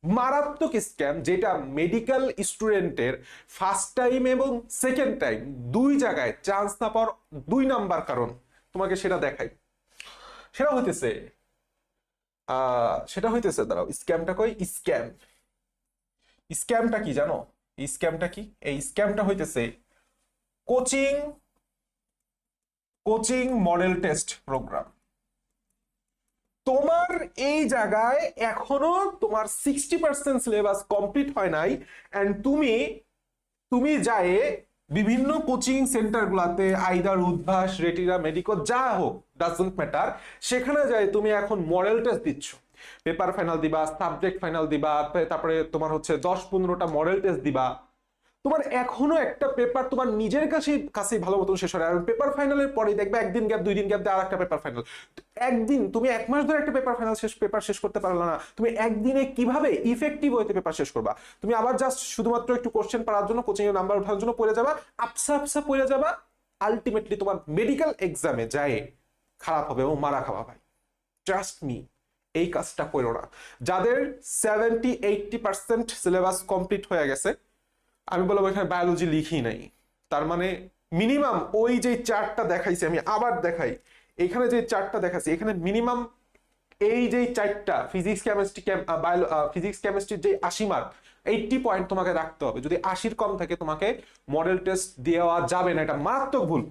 মারাত্মক স্ক্যাম, যেটা মেডিকেল স্টুডেন্টের ফার্স্ট টাইম এবং সেকেন্ড টাইম দুই জায়গায় চান্স না পাওয়ার 2 নাম্বার কারণ। তোমাকে সেটা দেখাই। সেটা হইতেছে দাঁড়াও, স্ক্যামটা কই, স্ক্যামটা কি জানো? এই স্ক্যামটা কি? এই স্ক্যামটা হইতেছে coaching coaching model test program. তোমার এই জায়গায় এখনো তোমার 60% সিলেবাস কমপ্লিট হয় নাই, এন্ড তুমি তুমি যায় বিভিন্ন কোচিং সেন্টার গুলাতে, আইদার উদ্ভাস, রেটিনা, মেডিকো, যা হোক, ডাজন্ট ম্যাটার, সেখানে যায় তুমি এখন মডেল টেস্ট দিচ্ছ। পেপার ফাইনাল দিবা, সাবজেক্ট ফাইনাল দিবা, তারপরে তোমার হচ্ছে 10-15টা মডেল টেস্ট দিবা। তোমার এখনো একটা পেপার তোমার নিজের কাছেই ভালো মতন শেষ হয়, আর পেপার ফাইনালের পরে দেখবে একদিন গ্যাপ, 2 দিন গ্যাপ দিয়ে আর একটা পেপার ফাইনাল। একদিন তুমি 1 মাস ধরে একটা পেপার শেষ করতে পারলা না, তুমি একদিনে কিভাবে ইফেক্টিভ হইতে পেপার শেষ করবা? তুমি আবার জাস্ট শুধুমাত্র একটু কোশ্চেন পারার জন্য, কোচিং এর নাম্বার ওঠার জন্য পড়ে যাবা, আপসা আপসা পড়ে যাবা, আলটিমেটলি তোমার মেডিকেল এক্সামে যায় খারাপ হবে এবং মারা খাওয়া ভাই। ট্রাস্ট মি, এই কাজটা করো না। যাদের 70-80% সিলেবাস কমপ্লিট হয়ে গেছে, আমি বলবো এখানে বায়োলজি লিখি নাই, তার মানে মিনিমাম ওই যে চার্টটা দেখাইছি, আমি আবার দেখাই, এখানে যে চার্টটা দেখাচ্ছি, এখানে মিনিমাম এই যে চারটা ফিজিক্স কেমিস্ট্রি, ফিজিক্স কেমিস্ট্রির যে 80 মার্ক, 80 পয়েন্ট তোমাকে রাখতে হবে। যদি 80-র কম থাকে তোমাকে মডেল টেস্ট দেওয়া যাবে না, এটা মারাত্মক ভুল।